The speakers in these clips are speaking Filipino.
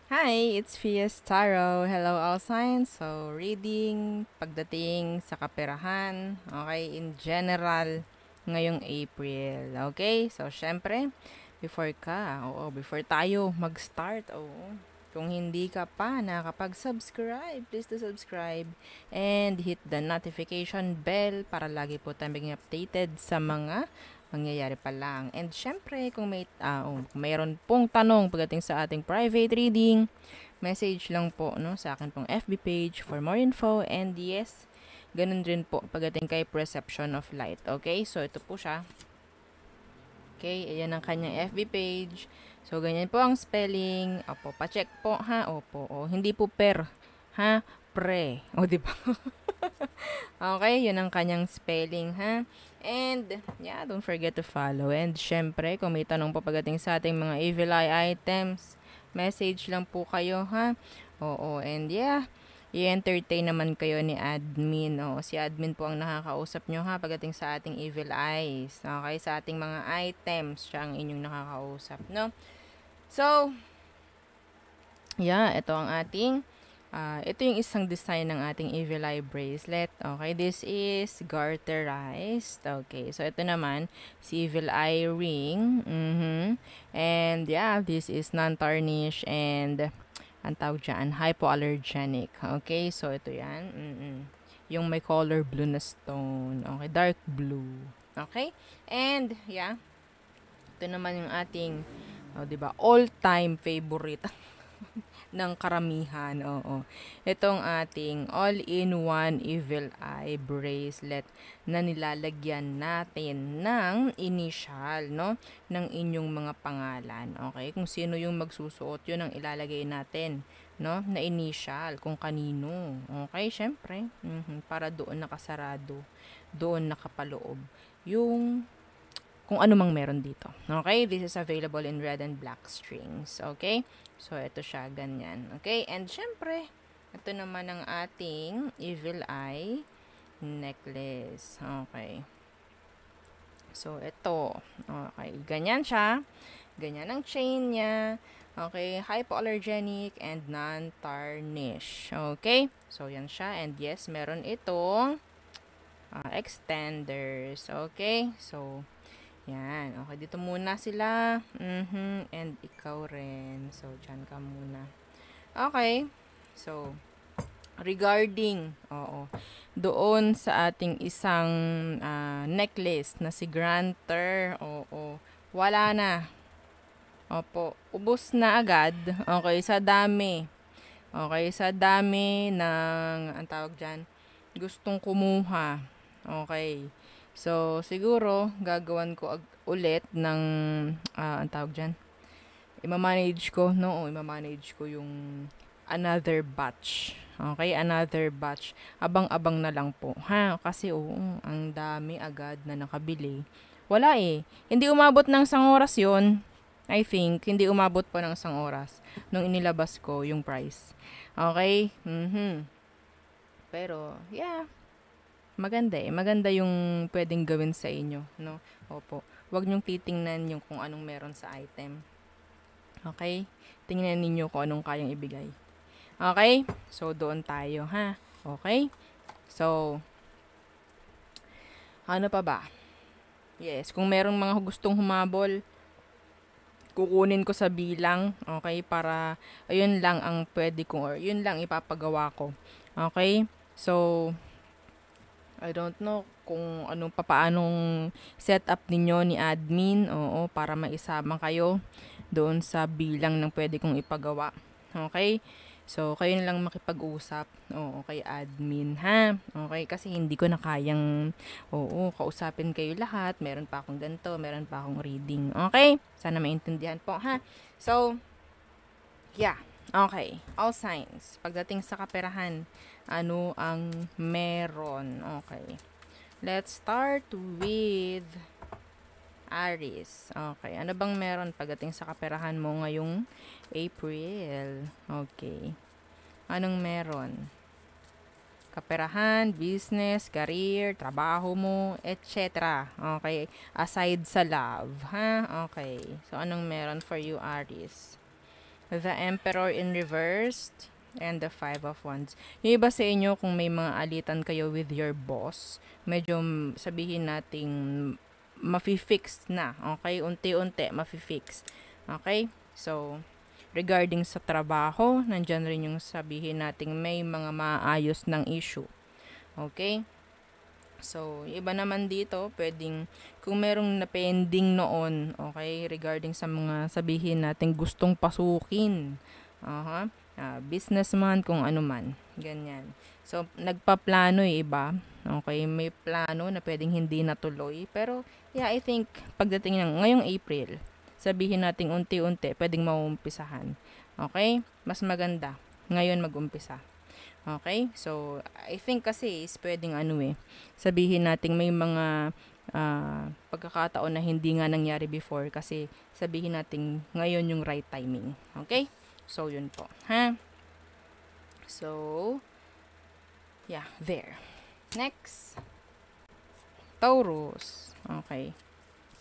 Hi, it's Fies Taro. Hello, all signs. So, reading pagdating sa kaperahan. Okay, in general, ngayong April. Okay, so syempre, before tayo mag-start, kung hindi ka pa nakapag-subscribe, please to subscribe and hit the notification bell para lagi po tayong maging updated sa mga mangyayari pa lang. And syempre, kung mayroon pong tanong pagdating sa ating private reading, message lang po no, sa akin pong FB page for more info. And yes, ganun rin po pagdating kay Perception of Light. Okay, so ito po siya. Okay, ayan ang kanyang FB page. So, ganyan po ang spelling. Opo, pacheck po ha. Opo, hindi po per. Ha? Pre. O, di ba? Okay, yun ang kanyang spelling, ha? And, yeah, don't forget to follow. And, syempre, kung may tanong po pagdating sa ating mga evil eye items, message lang po kayo, ha? Oo, and yeah, i-entertain naman kayo ni admin. O, si admin po ang nakakausap nyo, ha? Pagdating sa ating evil eyes. Okay, sa ating mga items, siya ang inyong nakakausap, no? So, yeah, ito yung isang design ng ating Evil Eye bracelet. Okay, this is garterized. Okay, so ito naman, si Evil Eye ring. And yeah, this is non-tarnish and ang tawag dyan, hypoallergenic. Okay, so ito yan. Yung may color blue na stone. Okay, dark blue. Okay, and yeah, ito naman yung ating, 'di ba, all-time favorite ng karamihan. Oo. Itong ating all-in-one Evil Eye bracelet na nilalagyan natin ng initial, no? Ng inyong mga pangalan. Okay? Kung sino yung magsusuot, yun ang ilalagay natin, no? Na initial, kung kanino. Okay? Syempre, para doon nakasarado, doon nakapaloob yung kung ano mang meron dito. Okay? This is available in red and black strings. Okay? So, ito siya, ganyan. Okay? And, syempre, ito naman ang ating Evil Eye necklace. Okay. So, ito. Okay. Ganyan siya. Ganyan ang chain niya. Okay. Hypoallergenic and non-tarnish. Okay? So, yan siya. And, yes, meron itong extenders. Okay? So, yan. Okay, dito muna sila. And ikaw rin. So, dyan ka muna. Okay. So, regarding, doon sa ating isang necklace na si Granter, wala na. Opo, ubos na agad. Okay, sa dami. Okay, sa dami ng, ang tawag dyan, gustong kumuha. Okay. So, siguro, gagawan ko ulit ng, ang tawag dyan, imamanage ko, no? Imamanage ko yung another batch. Okay, another batch. Abang-abang na lang po, ha? Kasi, ang dami agad na nakabili. Wala eh. Hindi umabot ng isang oras yon. I think, hindi umabot po ng isang oras nung inilabas ko yung price. Okay? Pero, yeah, maganda eh. Maganda yung pwedeng gawin sa inyo, no? Opo. Huwag niyong titingnan yung kung anong meron sa item. Okay? Tingnan ninyo kung anong kayang ibigay. Okay? So, doon tayo, ha? Okay? So, ano pa ba? Yes, kung merong mga gustong humabol, kukunin ko sa bilang, okay? Para, ayun lang ang pwede ko, or yun lang ipapagawa ko. Okay? So, I don't know kung anong papaanong setup ninyo ni admin, para maisama kayo doon sa bilang ng pwede kong ipagawa. Okay? So, kayo na lang makipag-usap, kay admin, ha? Okay? Kasi hindi ko na kayang, kausapin kayo lahat. Meron pa akong ganito, meron pa akong reading. Okay? Sana maintindihan po, ha? So, yeah. Okay. All signs. Pagdating sa kaperahan, ano ang meron? Okay. Let's start with Aries. Okay. Ano bang meron pagdating sa kaperahan mo ngayong April? Okay. Anong meron? Kaperahan, business, career, trabaho mo, etc. Okay. Aside sa love, ha? Okay. So, anong meron for you, Aries? The Emperor in reversed, and the Five of Wands. Yung iba sa inyo, kung may mga alitan kayo with your boss, medyo sabihin nating mafi-fix na. Okay? Unti-unti, mafi-fix. Okay? So, regarding sa trabaho, nandyan rin yung sabihin nating may mga maayos ng issue. Okay? So, iba naman dito, pwedeng, kung merong na-pending noon, okay, regarding sa mga sabihin natin gustong pasukin, businessman, kung ano man, ganyan. So, nagpaplano iba, okay, may plano na pwedeng hindi natuloy, pero, yeah, I think, pagdating ng ngayong April, sabihin natin unti-unti, pwedeng maumpisahan, okay, mas maganda, ngayon mag-umpisa. Okay? So, I think kasi is pwedeng sabihin natin may mga pagkakataon na hindi nga nangyari before kasi sabihin natin ngayon yung right timing. Okay? So, yun po. Ha? So, yeah, there. Next. Taurus. Okay.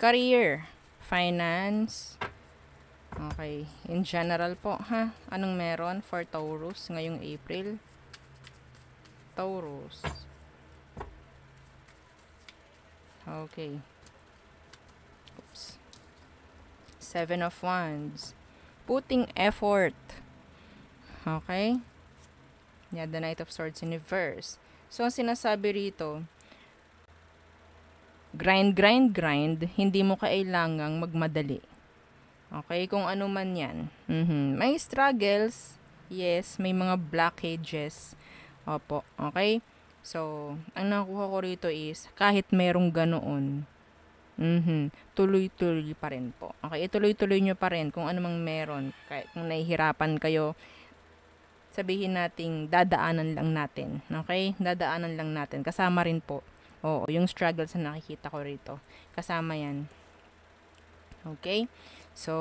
Career. Finance. Okay. In general po, ha? Anong meron for Taurus ngayong April? Taurus. Okay. Oops. Seven of Wands. Putting effort. Okay? Yeah, the Knight of Swords in reverse. So, ang sinasabi rito, grind, grind, grind, hindi mo kailangang magmadali. Okay? Kung ano man yan. May struggles. Yes, may mga blockages. Opo, okay? So, ang nakuha ko rito is, kahit merong ganoon, tuloy-tuloy pa rin po. Okay, ituloy-tuloy nyo pa rin kung ano mang meron. Kahit kung nahihirapan kayo, sabihin nating dadaanan lang natin. Okay? Dadaanan lang natin. Kasama rin po. Oo, yung struggles na nakikita ko rito. Kasama yan. Okay? So,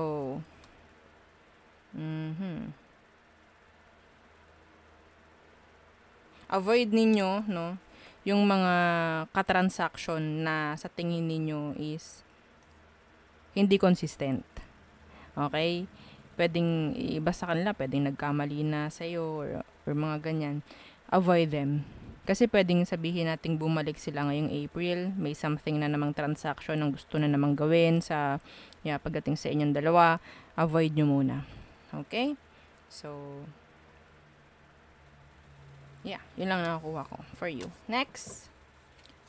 avoid ninyo, no, yung mga katransaction na sa tingin ninyo is hindi consistent. Okay? Pwedeng iba sa kanila, pwedeng nagkamali na sa'yo or mga ganyan. Avoid them. Kasi pwedeng sabihin nating bumalik sila ngayong April, may something na namang transaction ang gusto na namang gawin sa pagdating sa inyong dalawa, avoid nyo muna. Okay? So, yeah, yun lang nakakuha ko for you. Next,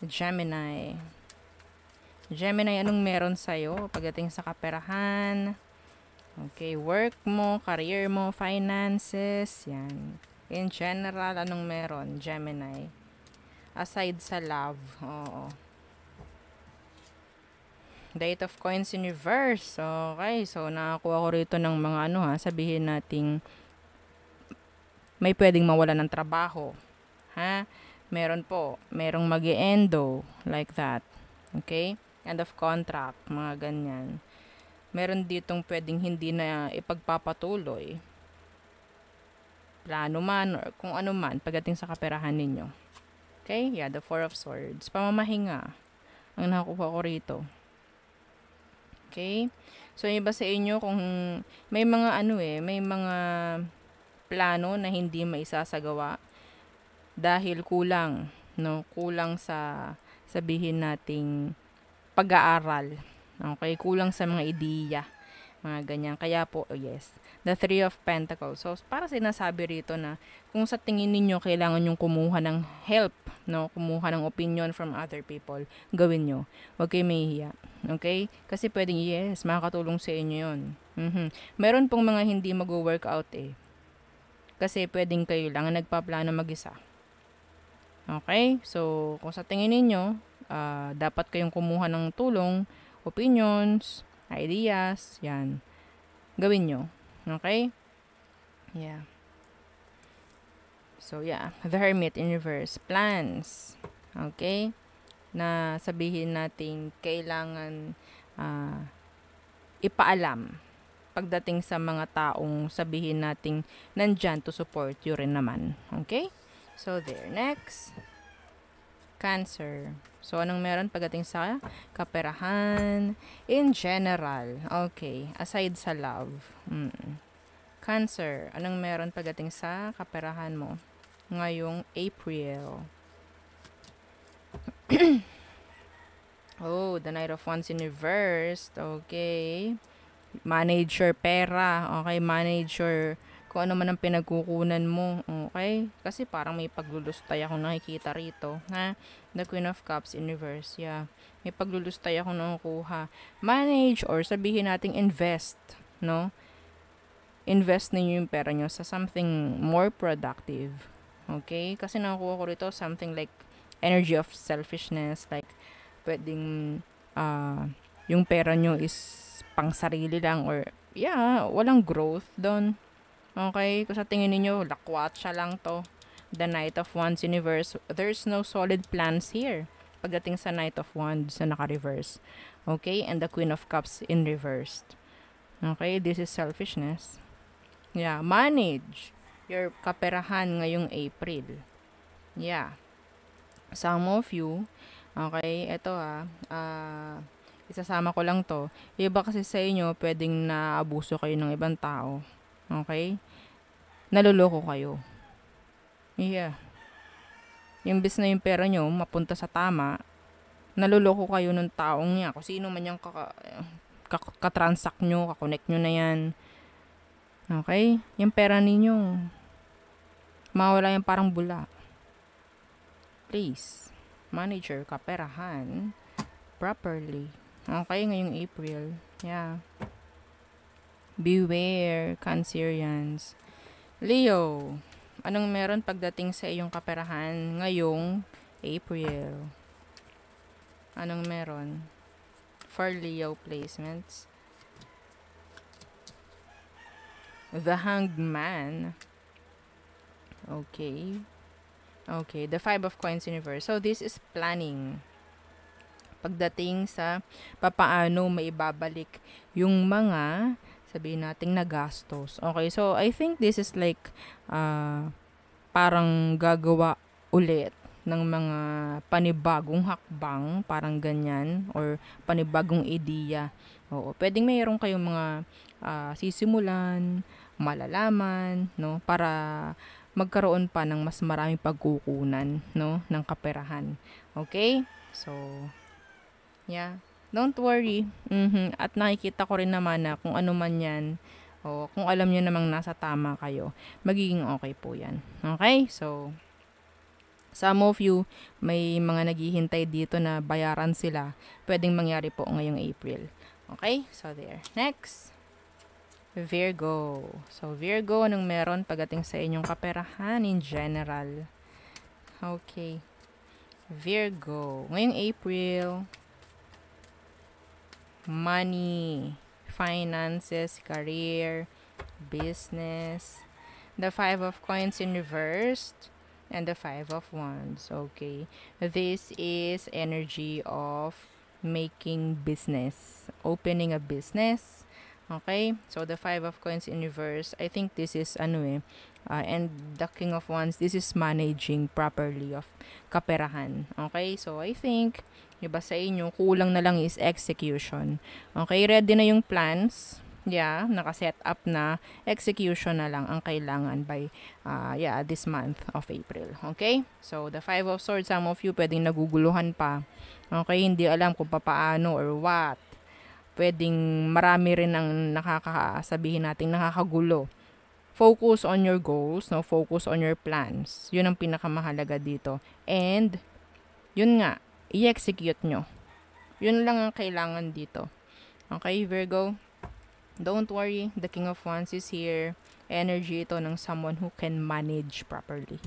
Gemini. Gemini, anong meron sa'yo pagdating sa kaperahan? Okay, work mo, career mo, finances, yan. In general, anong meron, Gemini? Aside sa love, oo. Eight of Coins in reverse. Okay, so nakakuha ko rito ng mga sabihin nating may pwedeng mawala ng trabaho. Ha? Merong mag-e-endo, like that. Okay? End of contract, mga ganyan. Meron ditong pwedeng hindi na ipagpapatuloy. Plano man, or kung ano man, pagdating sa kaperahan ninyo. Okay? Yeah, the Four of Swords. Pamamahinga. Ang nakukuha ko rito. Okay? So, yung iba sa inyo, kung may mga may mga plano na hindi maisasagawa dahil kulang sa sabihin nating pag-aaral. Okay, kulang sa mga ideya, mga ganyan. Kaya po, yes, the Three of Pentacles. So, para sinasabi rito na kung sa tingin ninyo kailangan yung kumuha ng help, kumuha ng opinion from other people, gawin nyo. Huwag kayo mahihiya. Okay? Kasi pwedeng, yes, makakatulong sa inyo yun. Meron pong mga hindi mag-workout kasi pwedeng kayo lang ang nagpaplano mag-isa. Okay? So, kung sa tingin ninyo, dapat kayong kumuha ng tulong, opinions, ideas, yan. Gawin nyo. Okay? Yeah. So, yeah. The Hermit in reverse. Plans. Okay? Na sabihin natin kailangan ipaalam pagdating sa mga taong sabihin nating nandyan to support you rin naman. Okay? So, there. Next. Cancer. So, anong meron pagdating sa kaperahan? In general. Okay. Aside sa love. Cancer, anong meron pagdating sa kaperahan mo ngayong April? Oh, the Knight of Wands in reverse. Okay. Manage your pera. Okay, manage your kung ano man ang pinagkukunan mo. Okay? Kasi parang may paglulustay akong nakikita rito. Ha? The Queen of Cups in reverse. Yeah. May paglulustay akong nakukuha. Manage or sabihin nating invest. No? Invest ninyo yung pera nyo sa something more productive. Okay? Kasi nakukuha ko rito something like energy of selfishness. Like, pwedeng yung pera nyo is pang sarili lang or yeah, walang growth doon. Okay? Kung sa tingin niyo lakwatsa lang to. The Knight of Wands universe. There's no solid plans here. Pagdating sa Knight of Wands na naka-reverse. Okay? And the Queen of Cups in reversed. Okay? This is selfishness. Yeah. Manage your kaperahan ngayong April. Yeah. Some of you, okay, eto isasama ko lang to. Iba kasi sa inyo, pwedeng naabuso kayo ng ibang tao. Okay? Naluloko kayo. Yeah. Imbis na yung pera nyo mapunta sa tama, naluloko kayo ng taong niya. Kung sino man yung katransact nyo, kakonect nyo na yan. Okay? Yung pera ninyo, mawala yung parang bula. Please, manage your kaperahan properly. Okay? Ngayong April. Yeah. Beware, Cancerians. Leo, anong meron pagdating sa iyong kaperahan ngayong April? Anong meron for Leo placements? The Hanged Man. Okay. Okay, the Five of Coins universe. So, this is planning. Pagdating sa papaano maibabalik yung mga sabihin nating nagastos. Okay, so I think this is like parang gagawa ulit ng mga panibagong hakbang, parang ganyan, or panibagong ideya. Oo, pwedeng mayroon kayong mga sisimulan, malalaman, no, para magkaroon pa ng mas maraming pagkukunan, no, ng kaperahan. Okay? So, yeah. Don't worry. At nakikita ko rin naman na kung ano man yan, o kung alam nyo namang nasa tama kayo, magiging okay po yan. Okay? So, some of you, may mga naghihintay dito na bayaran sila. Pwedeng mangyari po ngayong April. Okay? So, there. Next. Virgo. So, Virgo, anong meron pagdating sa inyong kaperahan in general? Okay. Virgo. Ngayong April, money, finances, career, business, the Five of Coins in reversed, and the Five of Wands. Okay. This is energy of making business, opening a business. Okay. So, the Five of Coins in reverse, I think this is, and the King of Wands, this is managing properly of kaperahan. Okay. So, I think, iba sa inyo, kulang na lang is execution. Okay, ready na yung plans. Yeah, naka-set up na. Execution na lang ang kailangan by, this month of April. Okay? So, the Five of Swords, some of you pwedeng naguguluhan pa. Okay, hindi alam kung papaano or what. Pwedeng marami rin ang sabihin natin nakakagulo. Focus on your goals, no? Focus on your plans. Yun ang pinakamahalaga dito. And, yun nga, i-execute nyo. Yun lang ang kailangan dito. Okay, Virgo? Don't worry. The King of Wands is here. Energy ito ng someone who can manage properly.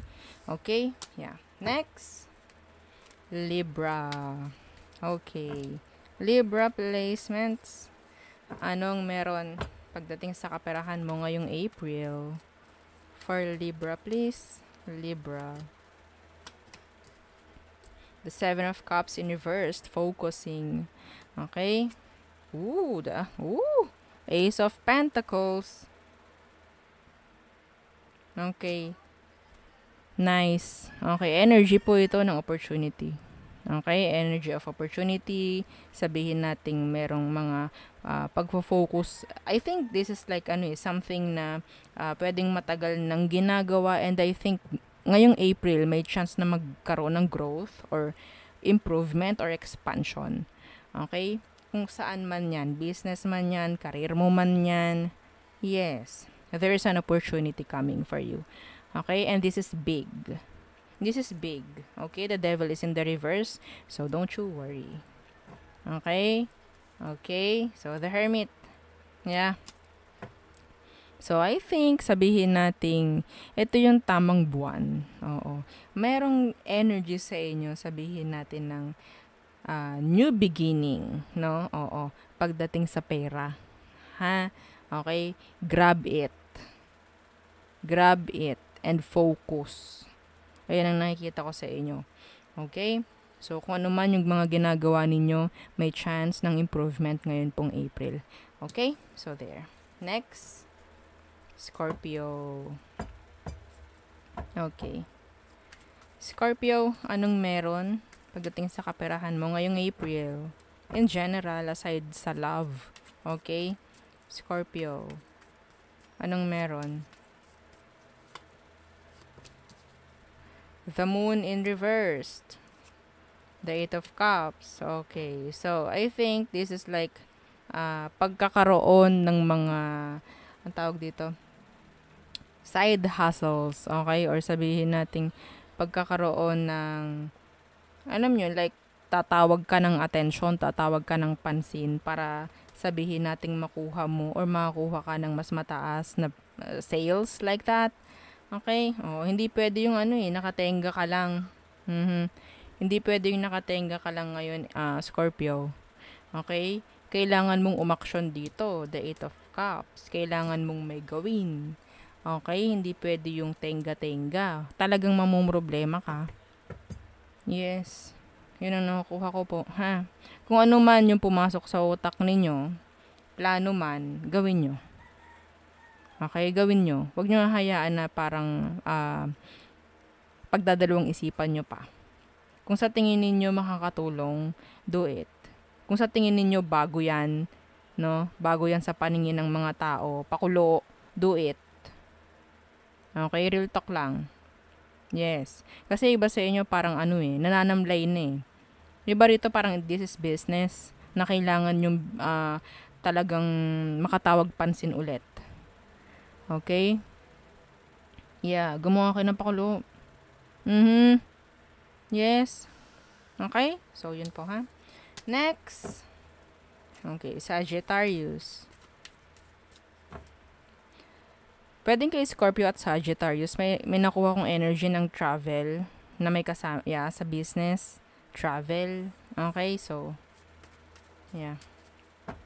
Okay? Yeah. Next. Libra. Okay. Libra placements. Anong meron pagdating sa kaperahan mo ngayong April? For Libra, please. Libra. The Seven of Cups in reversed, focusing. Okay? Ace of Pentacles. Okay. Nice. Okay, energy po ito ng opportunity. Okay, energy of opportunity. Sabihin nating merong mga pagfo-focus. I think this is like something na pwedeng matagal nang ginagawa, and I think ngayong April may chance na magkaroon ng growth or improvement or expansion. Okay? Kung saan man yan, business man yan, career mo man yan, yes, there is an opportunity coming for you. Okay? And this is big. This is big. Okay? The devil is in the reverse, so don't you worry. Okay? Okay? So, the hermit. Yeah. So, I think, sabihin nating, ito yung tamang buwan. Oo. Merong energy sa inyo, sabihin natin ng new beginning, no? Oo. Pagdating sa pera. Ha? Okay? Grab it. Grab it and focus. Ayan ang nakikita ko sa inyo. Okay? So, kung ano man yung mga ginagawa ninyo, may chance ng improvement ngayon pong April. Okay? So, there. Next. Scorpio. Okay. Scorpio, anong meron pagdating sa kaperahan mo ngayong April? In general, aside sa love. Okay? Scorpio. Anong meron? The moon in reversed. The Eight of Cups. Okay. So, I think this is like pagkakaroon ng mga ang tawag dito, side hustles. Okay? Or sabihin nating pagkakaroon ng alam nyo, like tatawag ka ng attention, tatawag ka ng pansin para sabihin nating makuha mo or makakuha ka ng mas mataas na sales like that. Okay? Oh, hindi pwede yung nakatenga ka lang. Hindi pwede yung nakatenga ka lang ngayon, Scorpio. Okay? Kailangan mong umaksyon dito, the Eight of Cups. Kailangan mong may gawin. Okay? Hindi pwede yung tenga-tenga. Talagang mamumroblema ka. Yes. Yun ang nakukuha ko po. Ha? Kung ano man yung pumasok sa utak ninyo, plano man, gawin nyo. Okay, gawin nyo. Huwag nyo hayaan na parang pagdadalawang isipan nyo pa. Kung sa tingin ninyo makakatulong, do it. Kung sa tingin ninyo bago yan, no? Bago yan sa paningin ng mga tao, pakulo, do it. Okay, real talk lang. Yes. Kasi iba sa inyo parang nananamlay na eh. Iba rito parang this is business na kailangan yung talagang makatawag pansin ulit. Okay? Yeah, gumawa kayo ng pakulo. Yes. Okay? So, yun po ha. Next. Okay, Sagittarius. Pwedeng kay Scorpio at Sagittarius, may nakuha kong energy ng travel na may kasama, sa business. Travel. Okay, so, yeah.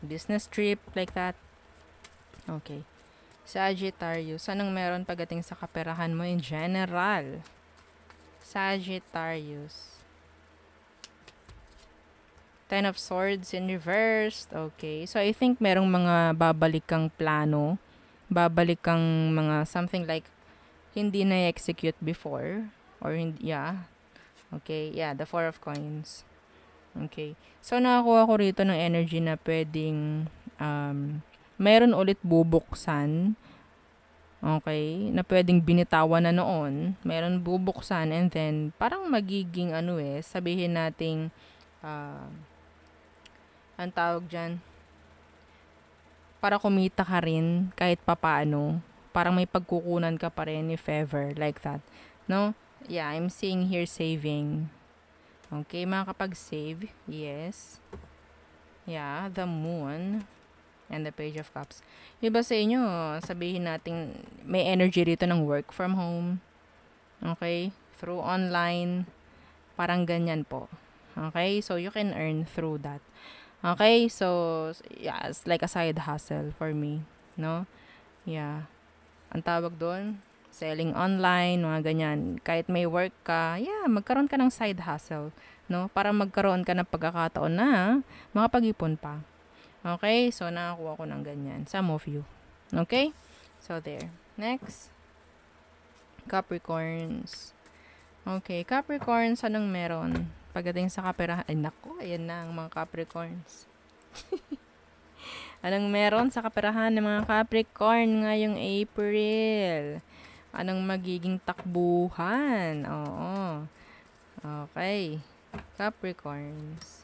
Business trip, like that. Okay. Sagittarius, anong meron pagdating sa kaperahan mo in general? Sagittarius. Ten of Swords in reversed. Okay. So, I think merong mga babalik kang plano. Babalik kang mga something like hindi na-execute before. Or hindi, yeah. Okay. Yeah, the Four of Coins. Okay. So, nakakuha ko rito ng energy na pwedeng meron ulit bubuksan. Okay? Na pwedeng binitawan na noon. Meron bubuksan and then parang magiging sabihin nating ang tawag dyan, para kumita ka rin kahit papaano. Parang may pagkukunan ka pa rin if ever, like that. No? Yeah, I'm seeing here saving. Okay, makakapag-save. Yes. Yeah, the moon. And the Page of Cups. Iba sa inyo, sabihin natin, may energy rito ng work from home. Okay? Through online. Parang ganyan po. Okay? So, you can earn through that. Okay? So, yeah, it's like a side hustle for me. No? Yeah. Ang tawag doon, selling online, mga ganyan. Kahit may work ka, magkaroon ka ng side hustle. No? Para magkaroon ka ng pagkakataon na makapag-ipon pa. Okay? So, nakakuha ko ng ganyan. Some of you. Okay? So, there. Next. Capricorns. Okay. Capricorns, anong meron Pagdating sa kaperahan, ay naku, ayan na ang mga Capricorns. Anong meron sa kaperahan ng mga Capricorn ngayong April? Anong magiging takbuhan? Oo. Okay. Capricorns.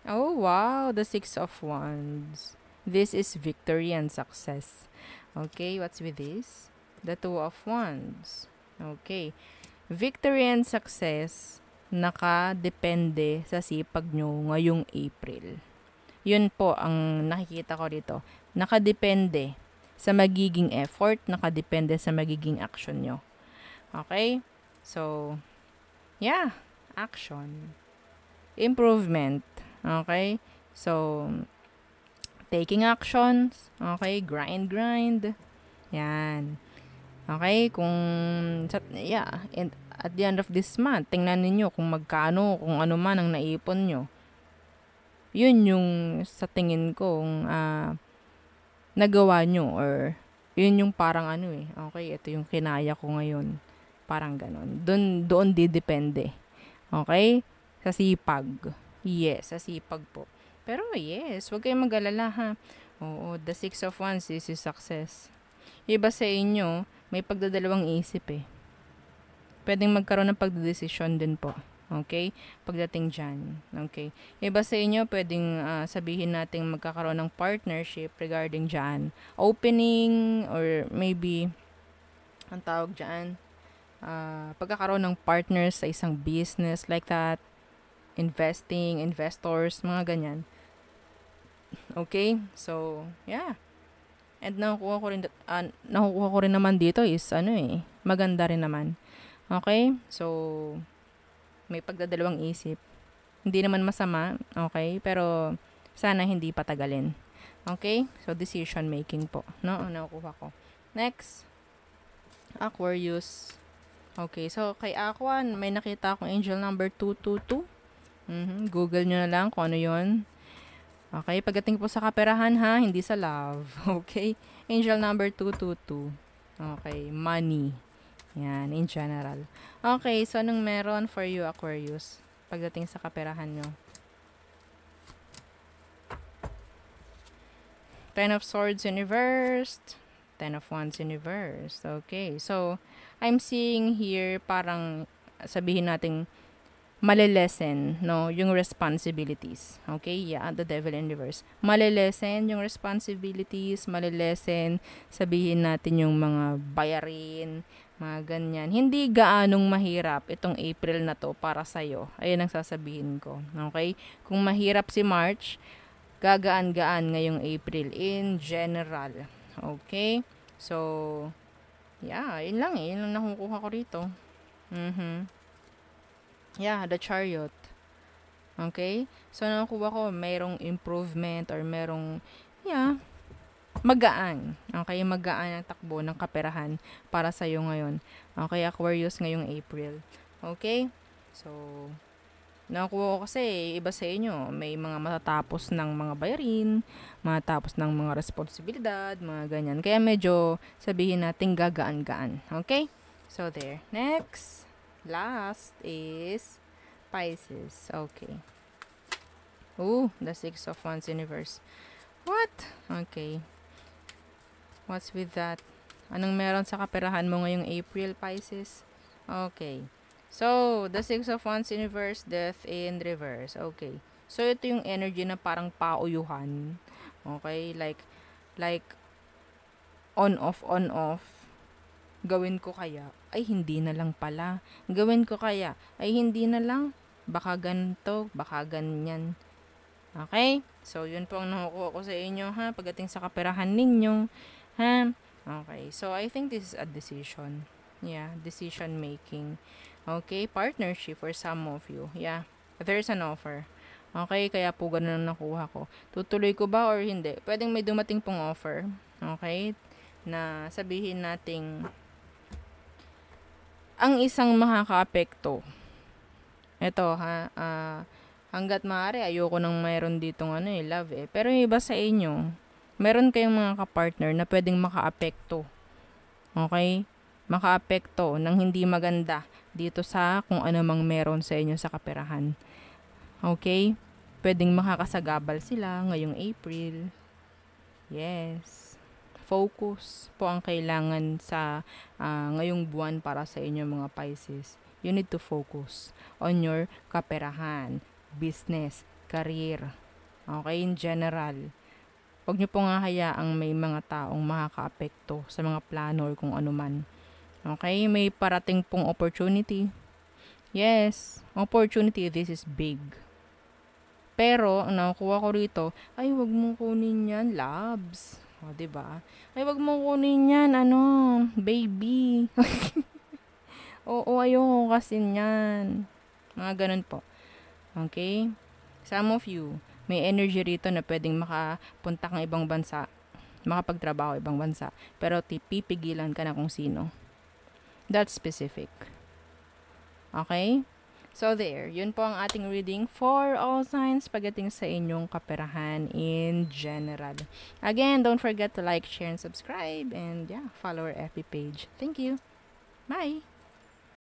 Oh, wow. The Six of Wands. This is victory and success. Okay, what's with this? The Two of Wands. Okay. Victory and success nakadepende sa sipag nyo ngayong April. Yun po ang nakikita ko dito. Nakadepende sa magiging effort, nakadepende sa magiging action nyo. Okay? So, yeah. Action. Improvement. Okay? So, taking actions. Okay? Grind. Yan. Okay? Yeah. And at the end of this month, tingnan ninyo kung magkano, kung ano man ang naipon nyo. Yun yung sa tingin ko nagawa nyo or yun yung parang okay, ito yung kinaya ko ngayon. Parang ganon. Doon didepende. Okay? Sa sipag. Yes, sa sipag po. Pero yes, huwag kayong mag-alala ha. Oo, the Six of Wands is success. Iba sa inyo, may pagdadalawang isip eh. Pwedeng magkaroon ng pagdedesisyon din po. Okay? Pagdating dyan. Okay? Iba sa inyo, pwedeng sabihin natin magkakaroon ng partnership regarding dyan. Opening or maybe, ang tawag dyan, pagkakaroon ng partners sa isang business like that. Investing, investors, mga ganyan. Okay? So, yeah. And nakukuha ko rin naman dito is maganda rin naman. Okay? So, may pagdadalawang isip. Hindi naman masama, okay? Pero, sana hindi patagalin. Okay? So, decision making po. No? Nakukuha ko. Next. Aquarius. Okay, so kay Aqua, may nakita akong angel number 222. Google nyo na lang kung ano yun. Okay, pagdating po sa kaperahan ha, hindi sa love. Okay, angel number 222. Okay, money. Yan, in general. Okay, so anong meron for you, Aquarius? Pagdating sa kaperahan nyo. Ten of Swords in reversed. Ten of Wands in reversed. Okay, so I'm seeing here parang sabihin natin malilesen, no, yung responsibilities. Okay, yeah, the devil in reverse. Malilesen yung responsibilities, malilesen, sabihin natin yung mga bayarin, mga ganyan. Hindi gaanong mahirap itong April na to para sa'yo. Ayun ang sasabihin ko. Okay? Kung mahirap si March, gagaan-gaan ngayong April in general. Okay? So, yeah, yun lang eh. Yun lang nakukuha ko rito. Yeah, the Chariot. Okay? So, nakukuha ko, mayroong improvement or mayroong, yeah, magaan. Okay? Magaan ang takbo ng kaperahan para sa'yo ngayon. Okay, Aquarius ngayong April. Okay? So, nakukuha ko kasi iba sa inyo, may mga matatapos ng mga bayarin, matatapos ng mga responsibilidad, mga ganyan. Kaya medyo sabihin natin gagaan-gaan. Okay? So, there. Next. Last is Pisces. Okay. Ooh, the Six of Wands in reverse. What? Okay. What's with that? Anong meron sa kaperahan mo ngayong April, Pisces? Okay. So, the Six of Wands in reverse, Death in reverse. Okay. So, ito yung energy na parang pauyuhan. Okay? Like, on off. Gawin ko kaya? Ay, hindi na lang pala. Gawin ko kaya? Ay, hindi na lang. Baka ganito, baka ganyan. Okay? So, yun po ang nakukuha ko sa inyo, ha? Pagdating sa kaperahan ninyo, ha? Okay. So, I think this is a decision. Yeah, decision making. Okay? Partnership for some of you. Yeah. There's an offer. Okay? Kaya po ganun ang nakuha ko. Tutuloy ko ba or hindi? Pwedeng may dumating pong offer. Okay? Na sabihin nating ang isang makakaapekto. Ito ha, hanggat maaari ayoko nang mayroon ditong love eh. Pero yung iba sa inyo, meron kayong mga kapartner na pwedeng makaapekto. Okay? Makaapekto ng hindi maganda dito sa kung ano mang meron sa inyo sa kaperahan. Okay? Pwedeng makakasagabal sila ngayong April. Yes. Focus po ang kailangan sa ngayong buwan para sa inyo mga Pisces. You need to focus on your kaperahan, business, career. Okay, in general. Huwag niyo pong hayaang may mga taong makakaapekto sa mga plano or kung ano man. Okay, may parating pong opportunity. Yes, opportunity, this is big. Pero, ang nakukuha ko rito, ay, wag mong kunin yan, labs. O, diba? Ay, wag mong kunin yan, baby. Oo, ayoko kasi yan. Mga ganun po. Okay? Some of you, may energy rito na pwedeng makapunta kang ibang bansa, makapagtrabaho ibang bansa, pero pipigilan ka na kung sino. That's specific. Okay? So there, yun po ang ating reading for all signs pagdating sa inyong kaperahan in general. Again, don't forget to like, share, and subscribe, and yeah, follow our FB page. Thank you. Bye!